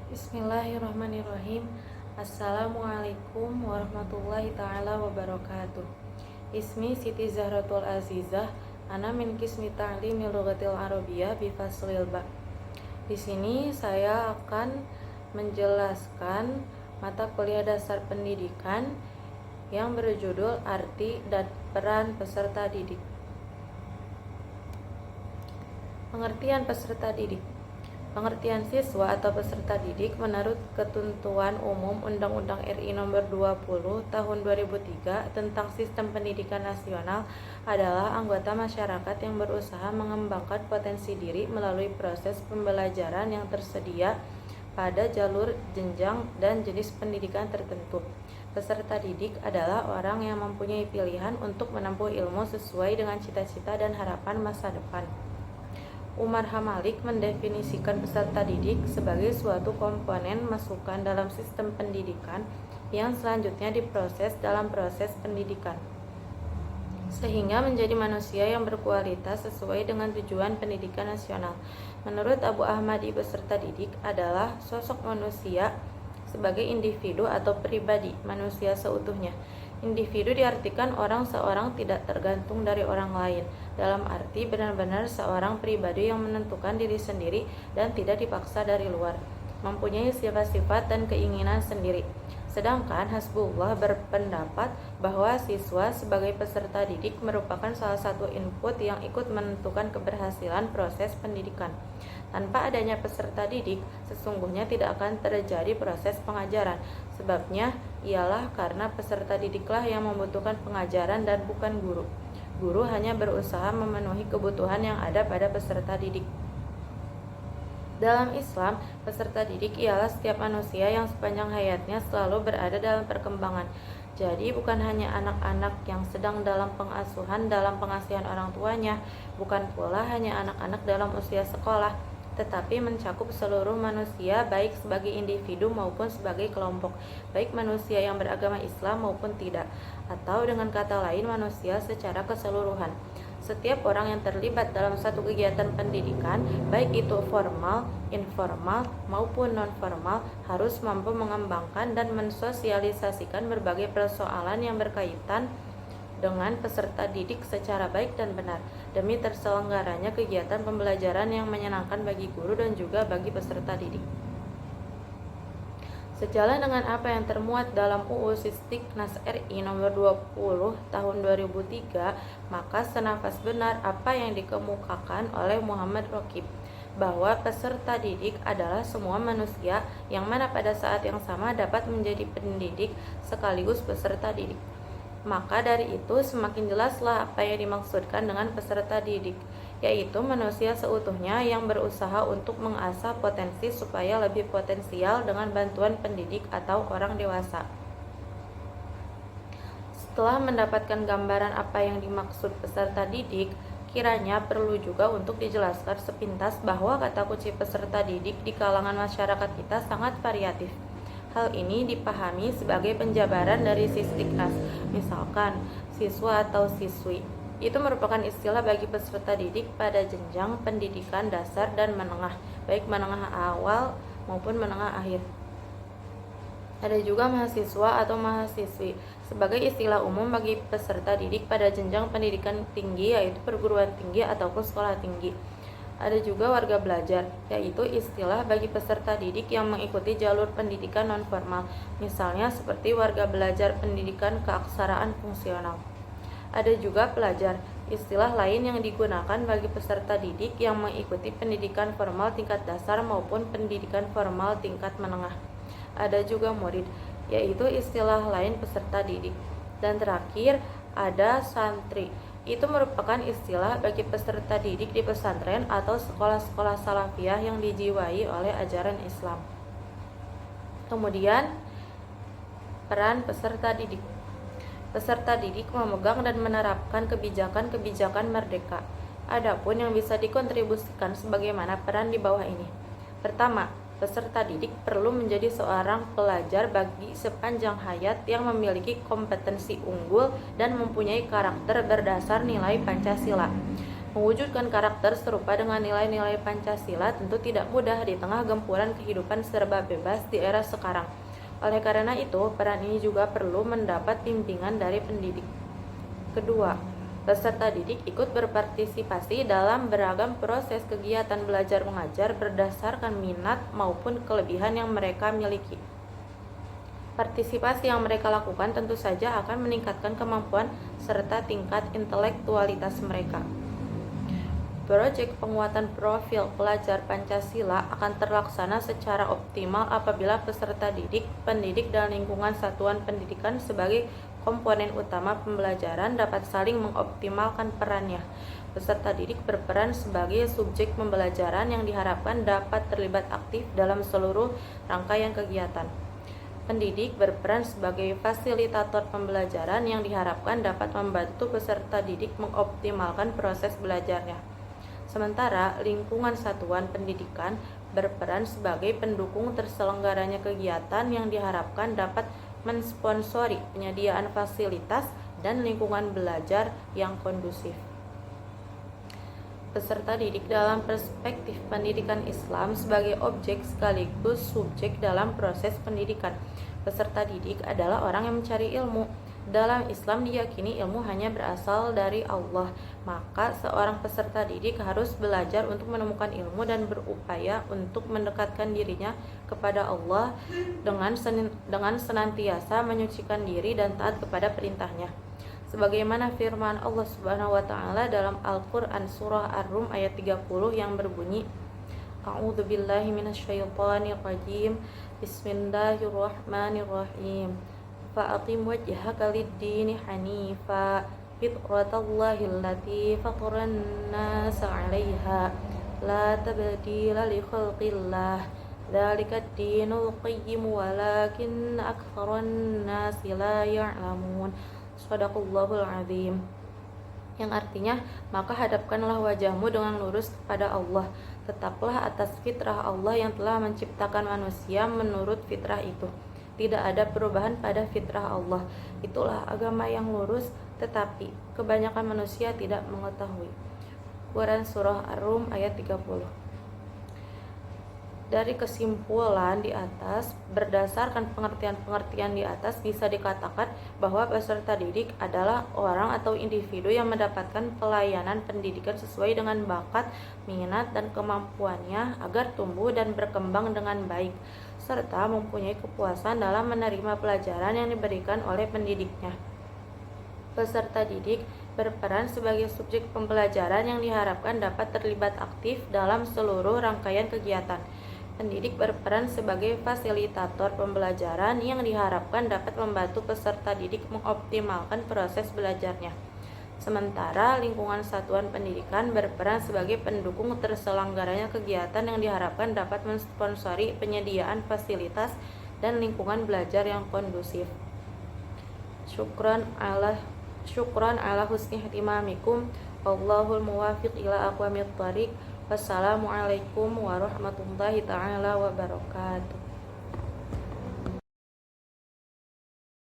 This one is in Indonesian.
Bismillahirrahmanirrahim. Assalamualaikum warahmatullahi ta'ala wabarakatuh. Ismi Siti Zahratul Azizah. Ana min qismi ta'limil lughatil arabiyyah bi faslil ba. Di sini saya akan menjelaskan mata kuliah dasar pendidikan yang berjudul Arti dan Peran Peserta Didik. Pengertian peserta didik. Pengertian siswa atau peserta didik menurut Ketentuan Umum Undang-Undang RI Nomor 20 Tahun 2003 tentang Sistem Pendidikan Nasional adalah anggota masyarakat yang berusaha mengembangkan potensi diri melalui proses pembelajaran yang tersedia pada jalur, jenjang, dan jenis pendidikan tertentu. Peserta didik adalah orang yang mempunyai pilihan untuk menempuh ilmu sesuai dengan cita-cita dan harapan masa depan. Umar H. Malik mendefinisikan peserta didik sebagai suatu komponen masukan dalam sistem pendidikan yang selanjutnya diproses dalam proses pendidikan, sehingga menjadi manusia yang berkualitas sesuai dengan tujuan pendidikan nasional. Menurut Abu Ahmadi, peserta didik adalah sosok manusia sebagai individu atau pribadi, manusia seutuhnya. Individu diartikan orang seorang tidak tergantung dari orang lain, dalam arti benar-benar seorang pribadi yang menentukan diri sendiri dan tidak dipaksa dari luar, mempunyai sifat-sifat dan keinginan sendiri. Sedangkan Hasbullah berpendapat bahwa siswa sebagai peserta didik merupakan salah satu input yang ikut menentukan keberhasilan proses pendidikan. Tanpa adanya peserta didik, sesungguhnya tidak akan terjadi proses pengajaran. Sebabnya ialah karena peserta didiklah yang membutuhkan pengajaran dan bukan guru. Guru hanya berusaha memenuhi kebutuhan yang ada pada peserta didik. Dalam Islam, peserta didik ialah setiap manusia yang sepanjang hayatnya selalu berada dalam perkembangan. Jadi bukan hanya anak-anak yang sedang dalam pengasuhan dalam pengasihan orang tuanya, bukan pula hanya anak-anak dalam usia sekolah, tetapi mencakup seluruh manusia baik sebagai individu maupun sebagai kelompok, baik manusia yang beragama Islam maupun tidak, atau dengan kata lain manusia secara keseluruhan. Setiap orang yang terlibat dalam satu kegiatan pendidikan, baik itu formal, informal, maupun non-formal, harus mampu mengembangkan dan mensosialisasikan berbagai persoalan yang berkaitan dengan peserta didik secara baik dan benar, demi terselenggaranya kegiatan pembelajaran yang menyenangkan bagi guru dan juga bagi peserta didik. Sejalan dengan apa yang termuat dalam UU Sisdiknas RI Nomor 20 Tahun 2003, maka senafas benar apa yang dikemukakan oleh Muhammad Rokib, bahwa peserta didik adalah semua manusia yang mana pada saat yang sama dapat menjadi pendidik sekaligus peserta didik. Maka dari itu semakin jelaslah apa yang dimaksudkan dengan peserta didik, yaitu manusia seutuhnya yang berusaha untuk mengasah potensi supaya lebih potensial dengan bantuan pendidik atau orang dewasa. Setelah mendapatkan gambaran apa yang dimaksud peserta didik, kiranya perlu juga untuk dijelaskan sepintas bahwa kata kunci peserta didik di kalangan masyarakat kita sangat variatif. Hal ini dipahami sebagai penjabaran dari Sisdiknas. Misalkan, siswa atau siswi itu merupakan istilah bagi peserta didik pada jenjang pendidikan dasar dan menengah, baik menengah awal maupun menengah akhir. Ada juga mahasiswa atau mahasiswi sebagai istilah umum bagi peserta didik pada jenjang pendidikan tinggi, yaitu perguruan tinggi ataupun sekolah tinggi. Ada juga warga belajar, yaitu istilah bagi peserta didik yang mengikuti jalur pendidikan non-formal, misalnya seperti warga belajar pendidikan keaksaraan fungsional. Ada juga pelajar, istilah lain yang digunakan bagi peserta didik yang mengikuti pendidikan formal tingkat dasar maupun pendidikan formal tingkat menengah. Ada juga murid, yaitu istilah lain peserta didik. Dan terakhir, ada santri. Itu merupakan istilah bagi peserta didik di pesantren atau sekolah-sekolah salafiyah yang dijiwai oleh ajaran Islam. Kemudian, peran peserta didik. Peserta didik memegang dan menerapkan kebijakan-kebijakan merdeka. Adapun yang bisa dikontribusikan sebagaimana peran di bawah ini. Pertama, peserta didik perlu menjadi seorang pelajar bagi sepanjang hayat yang memiliki kompetensi unggul dan mempunyai karakter berdasar nilai Pancasila. Mewujudkan karakter serupa dengan nilai-nilai Pancasila tentu tidak mudah di tengah gempuran kehidupan serba bebas di era sekarang. Oleh karena itu, peran ini juga perlu mendapat bimbingan dari pendidik. Kedua, peserta didik ikut berpartisipasi dalam beragam proses kegiatan belajar mengajar berdasarkan minat maupun kelebihan yang mereka miliki. Partisipasi yang mereka lakukan tentu saja akan meningkatkan kemampuan serta tingkat intelektualitas mereka. Proyek penguatan profil pelajar Pancasila akan terlaksana secara optimal apabila peserta didik, pendidik, dan lingkungan satuan pendidikan sebagai komponen utama pembelajaran dapat saling mengoptimalkan perannya. Peserta didik berperan sebagai subjek pembelajaran yang diharapkan dapat terlibat aktif dalam seluruh rangkaian kegiatan. Pendidik berperan sebagai fasilitator pembelajaran yang diharapkan dapat membantu peserta didik mengoptimalkan proses belajarnya. Sementara lingkungan satuan pendidikan berperan sebagai pendukung terselenggaranya kegiatan yang diharapkan dapat mensponsori penyediaan fasilitas dan lingkungan belajar yang kondusif. Peserta didik dalam perspektif pendidikan Islam sebagai objek sekaligus subjek dalam proses pendidikan. Peserta didik adalah orang yang mencari ilmu. Dalam Islam diyakini ilmu hanya berasal dari Allah, maka seorang peserta didik harus belajar untuk menemukan ilmu dan berupaya untuk mendekatkan dirinya kepada Allah dengan senantiasa menyucikan diri dan taat kepada perintahnya. Sebagaimana firman Allah Subhanahu wa taala dalam Al-Qur'an surah Ar-Rum ayat 30 yang berbunyi, A'udzubillahi minasyaitonir rajim. Bismillahirrahmanirrahim. Fa'aqim wajhaka lid-dini hanifa fitratallahi allati fataran nasa 'alaiha la tabdila li khalqillah dzalika ad-dinul qayyim walakinna aktsaran nasi la ya'lamun. Shadaqallahul azim. Yang artinya, maka hadapkanlah wajahmu dengan lurus kepada Allah, tetaplah atas fitrah Allah yang telah menciptakan manusia menurut fitrah itu. Tidak ada perubahan pada fitrah Allah. Itulah agama yang lurus, tetapi kebanyakan manusia tidak mengetahui. Quran Surah Ar-Rum ayat 30. Dari kesimpulan di atas, berdasarkan pengertian-pengertian di atas, bisa dikatakan bahwa peserta didik adalah orang atau individu yang mendapatkan pelayanan pendidikan sesuai dengan bakat, minat, dan kemampuannya agar tumbuh dan berkembang dengan baik, serta mempunyai kepuasan dalam menerima pelajaran yang diberikan oleh pendidiknya. Peserta didik berperan sebagai subjek pembelajaran yang diharapkan dapat terlibat aktif dalam seluruh rangkaian kegiatan. Pendidik berperan sebagai fasilitator pembelajaran yang diharapkan dapat membantu peserta didik mengoptimalkan proses belajarnya. Sementara lingkungan satuan pendidikan berperan sebagai pendukung terselenggaranya kegiatan yang diharapkan dapat mensponsori penyediaan fasilitas dan lingkungan belajar yang kondusif. Syukran ala husni ihtimamikum. Wallahul muwafiq ila aqwamit thoriq. Wassalamualaikum warahmatullahi ta'ala wabarakatuh.